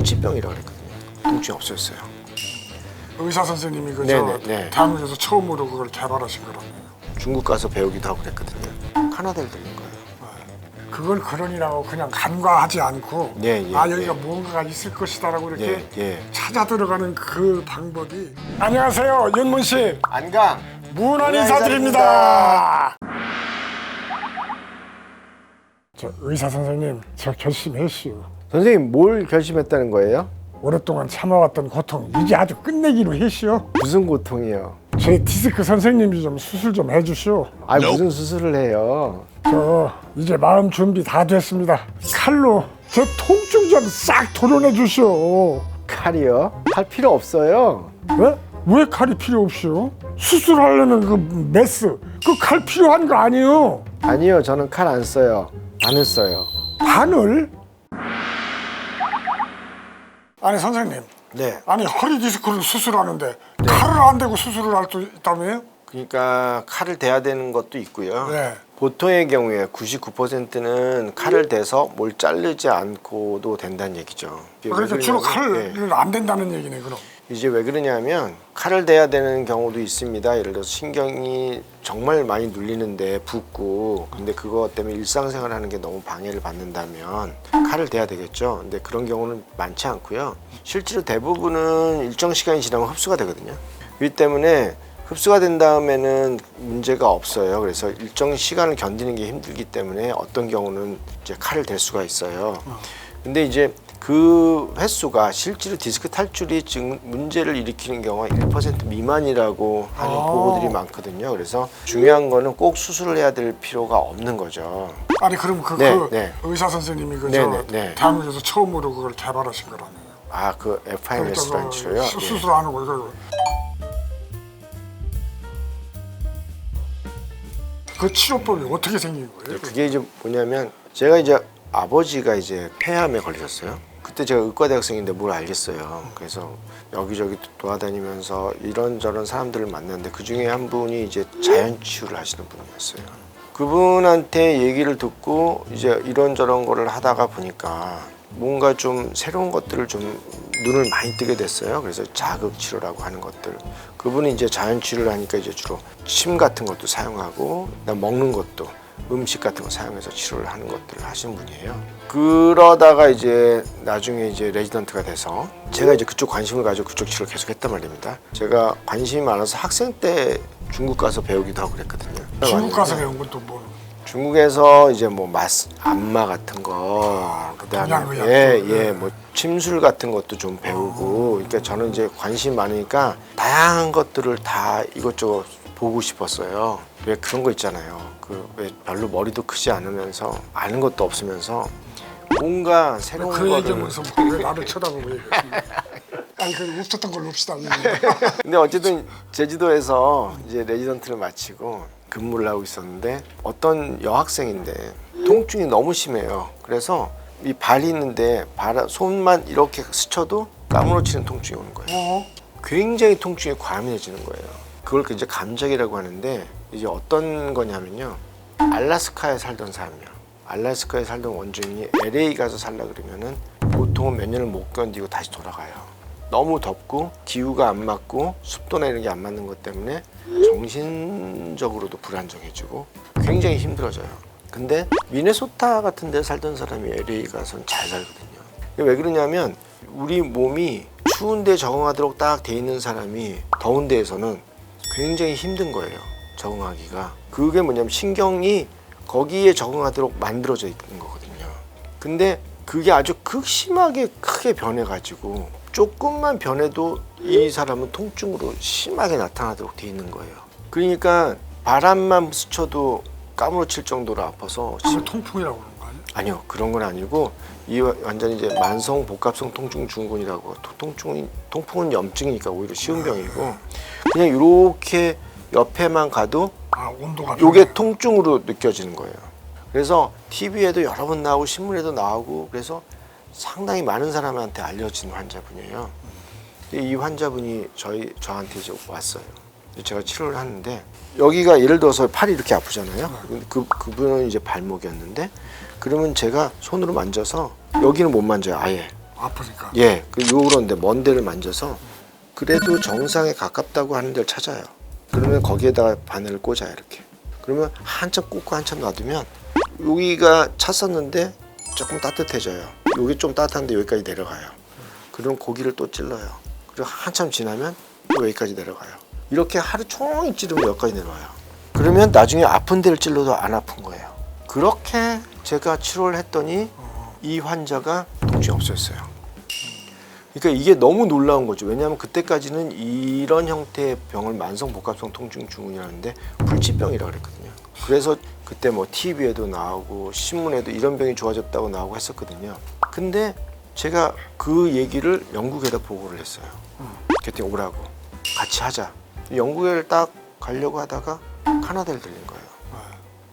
천치병이라고 그랬거든요. 통증이 없어졌어요. 의사 선생님이 네네. 대한민국에서 처음으로 그걸 개발하신 거라네요. 중국 가서 배우기도 하고 그랬거든요. 카나다를 들린 거예요. 그걸 그러니라고 그냥 간과하지 않고 여기가 뭔가가 있을 것이다라고 이렇게 찾아 들어가는 그 방법이. 안녕하세요, 윤문 씨. 안강 문안 인사드립니다. 저 의사 선생님, 저 결심했시오. 선생님 뭘 결심했다는 거예요? 오랫동안 참아왔던 고통 이제 아주 끝내기로 했시오. 무슨 고통이요? 제 디스크 선생님이 좀 수술 좀 해주시오. 아 무슨 수술을 해요? 저 이제 마음 준비 다 됐습니다. 칼로 제 통증 좀 싹 도려내 주시오. 칼이요? 칼 필요 없어요. 왜? 왜 칼이 필요 없이요? 수술하려면 그 메스 그 칼 필요한 거 아니에요? 아니요, 저는 칼 안 써요. 바늘 써요. 바늘? 아니 선생님, 네. 아니 허리 디스크를 수술하는데 칼을 안 대고 수술을 할 수 있다며요? 그러니까 칼을 대야 되는 것도 있고요. 네. 보통의 경우에 99%는 칼을 대서 뭘 자르지 않고도 된다는 얘기죠. 그러니까 주로 칼을 안 된다는 얘기네 그럼. 이제 왜 그러냐면 칼을 대야 되는 경우도 있습니다. 예를 들어서 신경이 정말 많이 눌리는데 붓고 근데 그거 때문에 일상생활 하는 게 너무 방해를 받는다면 칼을 대야 되겠죠. 근데 그런 경우는 많지 않고요. 실제로 대부분은 일정 시간이 지나면 흡수가 되거든요. 그렇기 때문에 흡수가 된 다음에는 문제가 없어요. 그래서 일정 시간을 견디는 게 힘들기 때문에 어떤 경우는 이제 칼을 댈 수가 있어요. 근데 이제 그 횟수가 실제로 디스크 탈출이 문제를 일으키는 경우가 1% 미만이라고 하는 보고들이 많거든요. 그래서 중요한 거는 꼭 수술을 해야 될 필요가 없는 거죠. 아니 그럼 의사 선생님이 대한민국에서 처음으로 그걸 개발하신 거라네요. 아, 그 FIMS라는 치료요? 수술하는 거 이거. 그 치료법이 어떻게 생긴 거예요? 그게 이제 뭐냐면 제가 이제 아버지가 이제 폐암에 걸리셨어요. 그때 제가 의과대학생인데 뭘 알겠어요. 그래서 여기저기 돌아다니면서 이런저런 사람들을 만났는데 그 중에 한 분이 이제 자연치유를 하시는 분이었어요. 그분한테 얘기를 듣고 이제 이런저런 거를 하다가 보니까 뭔가 좀 새로운 것들을 좀 눈을 많이 뜨게 됐어요. 그래서 자극치료라고 하는 것들. 그분이 이제 자연치유를 하니까 이제 주로 침 같은 것도 사용하고 그다음 먹는 것도 음식 같은 거 사용해서 치료를 하는 것들을 하시는 분이에요. 그러다가 이제 나중에 이제 레지던트가 돼서 제가 이제 그쪽 관심을 가지고 그쪽 치료를 계속 했단 말입니다. 제가 관심이 많아서 학생 때 중국 가서 배우기도 하고 그랬거든요. 중국 가서 배운 건 또 뭐? 중국에서 이제 뭐 안마 같은 거, 그다음에 뭐 침술 같은 것도 좀 배우고, 그러니까 저는 이제 관심 많으니까 다양한 것들을 다 이것저것 보고 싶었어요. 왜 그런 거 있잖아요. 그 왜 별로 머리도 크지 않으면서 아는 것도 없으면서 뭔가 새로운 그 거를. 얘기하면서 왜 나를 쳐다보고 얘기했지? 아니 그 없었던 걸로 봅시다. 근데 어쨌든 제주도에서 이제 레지던트를 마치고 근무를 하고 있었는데 어떤 여학생인데 통증이 너무 심해요. 그래서 이 발이 있는데 손만 이렇게 스쳐도 까무러치는 통증이 오는 거예요. 굉장히 통증이 과민해지는 거예요. 그걸 이제 감작이라고 하는데 이제 어떤 거냐면요. 알래스카에 살던 사람이요. 알래스카에 살던 원주민이 LA 가서 살라 그러면은 보통은 몇 년을 못 견디고 다시 돌아가요. 너무 덥고 기후가 안 맞고 습도나 이런 게 안 맞는 것 때문에 정신적으로도 불안정해지고 굉장히 힘들어져요. 근데 미네소타 같은 데 살던 사람이 LA 가서는 잘 살거든요. 왜 그러냐면 우리 몸이 추운 데 적응하도록 딱 돼 있는 사람이 더운 데에서는 굉장히 힘든 거예요. 적응하기가. 그게 뭐냐면 신경이 거기에 적응하도록 만들어져 있는 거거든요. 근데 그게 아주 극심하게 크게 변해가지고 조금만 변해도 이 사람은 통증으로 심하게 나타나도록 돼 있는 거예요. 그러니까 바람만 스쳐도 까무러칠 정도로 아파서. 통풍이라고 그러는 거 아니에요? 아니요, 그런 건 아니고 이 완전히 이제 만성 복합성 통증 증후군이라고. 통풍은 염증이니까 오히려 쉬운 병이고 그냥 이렇게 옆에만 가도 온도가 이게 통증으로 느껴지는 거예요. 그래서 TV에도 여러 번 나오고 신문에도 나오고 그래서 상당히 많은 사람한테 알려진 환자분이에요. 이 환자분이 저한테 이제 왔어요. 제가 치료를 하는데 여기가 예를 들어서 팔이 이렇게 아프잖아요. 그분은 이제 발목이었는데 그러면 제가 손으로 만져서 여기는 못 만져요. 아예 아프니까. 예, 그런데 먼 데를 만져서 그래도 정상에 가깝다고 하는 데를 찾아요. 그러면 거기에다가 바늘을 꽂아요, 이렇게. 그러면 한참 꽂고 한참 놔두면 여기가 찼었는데 조금 따뜻해져요. 여기 좀 따뜻한데 여기까지 내려가요. 그럼 고기를 또 찔러요. 그리고 한참 지나면 또 여기까지 내려가요. 이렇게 하루 종일 찌르면 여기까지 내려와요. 그러면 나중에 아픈 데를 찔러도 안 아픈 거예요. 그렇게 제가 치료를 했더니 이 환자가 통증이 없어졌어요. 그러니까 이게 너무 놀라운 거죠. 왜냐하면 그때까지는 이런 형태의 병을 만성복합성 통증증후군이라는데 불치병이라고 그랬거든요. 그래서 그때 뭐 TV에도 나오고 신문에도 이런 병이 좋아졌다고 나오고 했었거든요. 근데 제가 그 얘기를 영국에다 보고를 했어요. 그랬더니 오라고 같이 하자. 영국에 딱 가려고 하다가 카나다를 들린 거예요.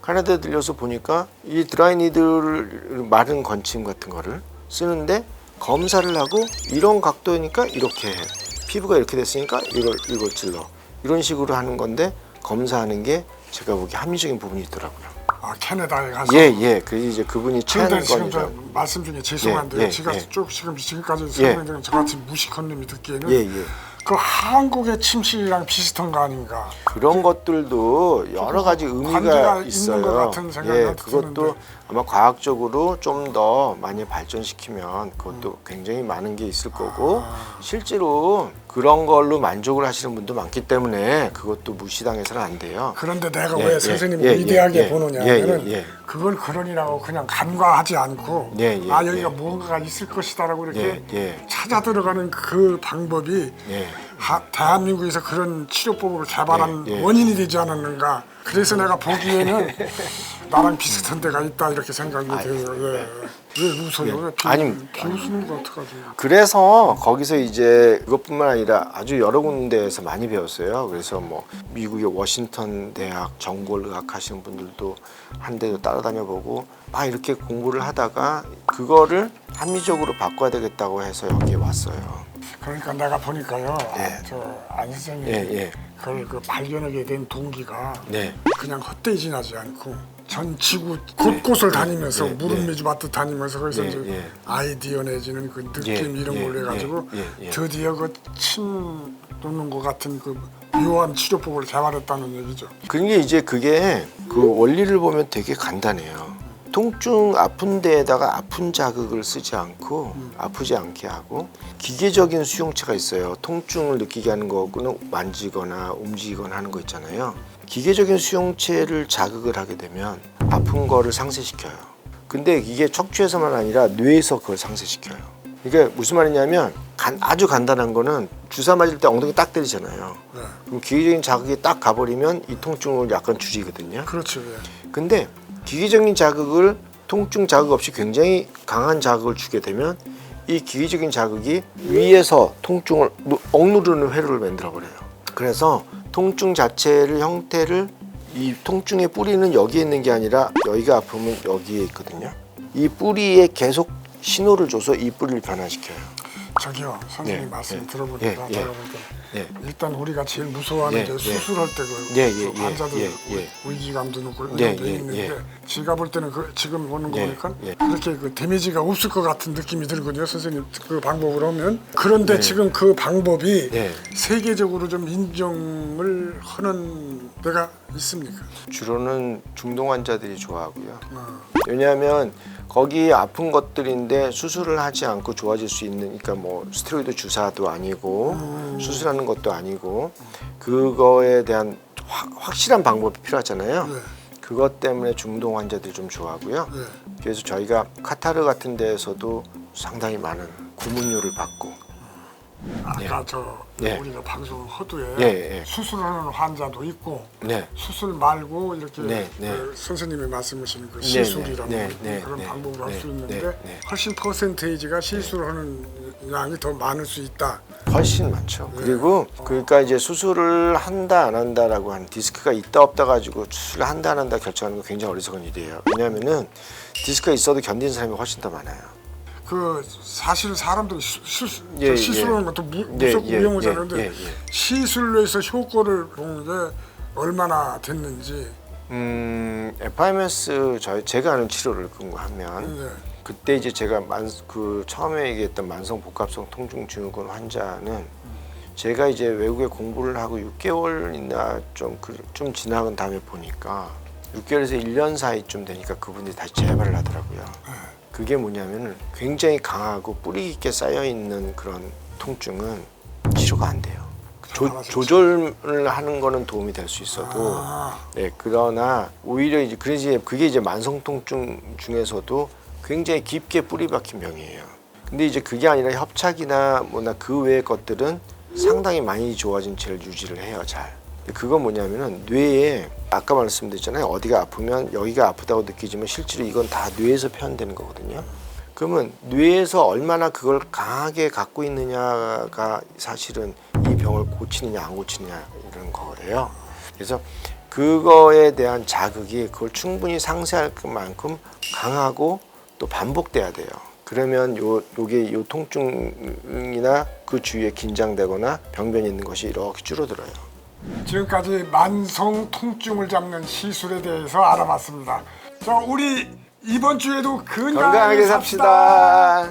카나다에 들려서 보니까 이 드라이니들 마른 건침 같은 거를 쓰는데 검사를 하고 이런 각도니까 이렇게 해. 피부가 이렇게 됐으니까 이걸 찔러. 이런 식으로 하는 건데 검사하는 게 제가 보기 합리적인 부분이 있더라고요. 아, 캐나다에 가서. 예. 그 이제 그분이 그런데 취하는 지금 저 거니까. 말씀 중에 죄송한데 제가 쭉 지금까지 설명드린 저같이 무식한 놈이 듣기에는 그 한국의 침실이랑 비슷한 거 아닌가? 그런 것들도 여러 가지 의미가 있어요. 있는 것 같은 생각이 그것도 드는데. 아마 과학적으로 좀 더 많이 발전시키면 그것도 굉장히 많은 게 있을 거고 실제로 그런 걸로 만족을 하시는 분도 많기 때문에 그것도 무시당해서는 안 돼요. 그런데 내가 왜 선생님을 위대하게 보느냐면은 그걸 그러니라고 그냥 간과하지 않고 여기가 뭔가가 있을 것이다라고 이렇게 찾아 들어가는 그 방법이 대한민국에서 그런 치료법을 개발한 원인이 되지 않았는가. 그래서 내가 보기에는 나랑 비슷한 데가 있다 이렇게 생각이 돼요. 왜 웃어요? 비웃는 거 어떡하지? 그래서 거기서 이제 그것뿐만 아니라 아주 여러 군데에서 많이 배웠어요. 그래서 뭐 미국의 워싱턴 대학 정골의학 하시는 분들도 한 대도 따라다녀 보고 막 이렇게 공부를 하다가 그거를 합리적으로 바꿔야 되겠다고 해서 여기에 왔어요. 그러니까 내가 보니까요, 저 안 선생님이 그걸 그 발견하게 된 동기가 그냥 헛되이 지나지 않고 전 지구 곳곳을 다니면서 무릎 미주밭도 다니면서 거기서 이제 아이디어 내지는 그 느낌 이런 걸 해가지고 드디어 그 침 놓는 것 같은 그 묘한 치료법을 개발했다는 얘기죠. 그게 이제 그게 그 원리를 보면 되게 간단해요. 통증 아픈 데에다가 아픈 자극을 쓰지 않고 아프지 않게 하고 기계적인 수용체가 있어요. 통증을 느끼게 하는 거는 만지거나 움직이거나 하는 거 있잖아요. 기계적인 수용체를 자극을 하게 되면 아픈 거를 상쇄시켜요. 근데 이게 척추에서만 아니라 뇌에서 그걸 상쇄시켜요. 이게 무슨 말이냐면 아주 간단한 거는 주사 맞을 때 엉덩이 딱 때리잖아요. 그럼 기계적인 자극이 딱 가버리면 이 통증을 약간 줄이거든요. 그렇죠. 근데 기계적인 자극을 통증 자극 없이 굉장히 강한 자극을 주게 되면 이 기계적인 자극이 위에서 통증을 억누르는 회로를 만들어 버려요. 그래서 통증 자체를 형태를 이 통증의 뿌리는 여기에 있는 게 아니라 여기가 아프면 여기에 있거든요. 이 뿌리에 계속 신호를 줘서 이 뿌리를 변화시켜요. 저기요, 선생님 말씀 들어보니까 일단 우리가 제일 무서워하는 게 수술할 때 그 환자들 위기감도 있고 이런 게 있는데 제가 볼 때는 지금 보는 거 보니까 그렇게 그 데미지가 없을 것 같은 느낌이 들거든요, 선생님 그 방법으로 하면. 그런데 지금 그 방법이 세계적으로 좀 인정을 하는 데가 있습니까? 주로는 중동 환자들이 좋아하고요. 왜냐하면 거기 아픈 것들인데 수술을 하지 않고 좋아질 수 있는, 그러니까 뭐 스테로이드 주사도 아니고 수술하는 것도 아니고 그거에 대한 확실한 방법이 필요하잖아요. 그것 때문에 중동 환자들이 좀 좋아하고요. 그래서 저희가 카타르 같은 데에서도 상당히 많은 구문료를 받고. 아까 우리가 방송 허두에 수술하는 환자도 있고 수술 말고 이렇게 선생님이 말씀하시는 그 시술이라는 그런 방법으로 할 수 있는데 훨씬 퍼센테이지가 실수하는 양이 더 많을 수 있다. 훨씬 많죠. 그리고 그러니까 이제 수술을 한다 안 한다라고 하는 디스크가 있다 없다 가지고 수술을 한다 안 한다 결정하는 거 굉장히 어리석은 일이에요. 왜냐하면은 디스크가 있어도 견디는 사람이 훨씬 더 많아요. 그 사실 사람들이 시술하는 것도 무섭고 위험하잖아요. 근데 시술로 해서 효과를 보는 게 얼마나 됐는지. FIMS 제가 하는 치료를 근거하면 그때 이제 제가 처음에 얘기했던 만성 복합성 통증 증후군 환자는 제가 이제 외국에 공부를 하고 6개월이나 좀 지나간 다음에 보니까 6개월에서 1년 사이쯤 되니까 그분들이 다시 재발을 하더라고요. 그게 뭐냐면은 굉장히 강하고 뿌리 깊게 쌓여 있는 그런 통증은 치료가 안 돼요. 조절을 하는 거는 도움이 될 수 있어도 네, 그러나 오히려 이제 그래서 그게 이제 만성 통증 중에서도 굉장히 깊게 뿌리 박힌 병이에요. 근데 이제 그게 아니라 협착이나 뭐나 그 외의 것들은 상당히 많이 좋아진 채를 유지를 해요, 잘. 그건 뭐냐면은 뇌에 아까 말씀드렸잖아요. 어디가 아프면 여기가 아프다고 느끼지만 실제로 이건 다 뇌에서 표현되는 거거든요. 그러면 뇌에서 얼마나 그걸 강하게 갖고 있느냐가 사실은 이 병을 고치느냐 안 고치느냐 이런 거래요. 그래서 그거에 대한 자극이 그걸 충분히 상쇄할 만큼 강하고 또 반복돼야 돼요. 그러면 요게 요 통증이나 그 주위에 긴장되거나 병변이 있는 것이 이렇게 줄어들어요. 지금까지 만성 통증을 잡는 시술에 대해서 알아봤습니다. 자, 우리 이번 주에도 건강하게 삽시다.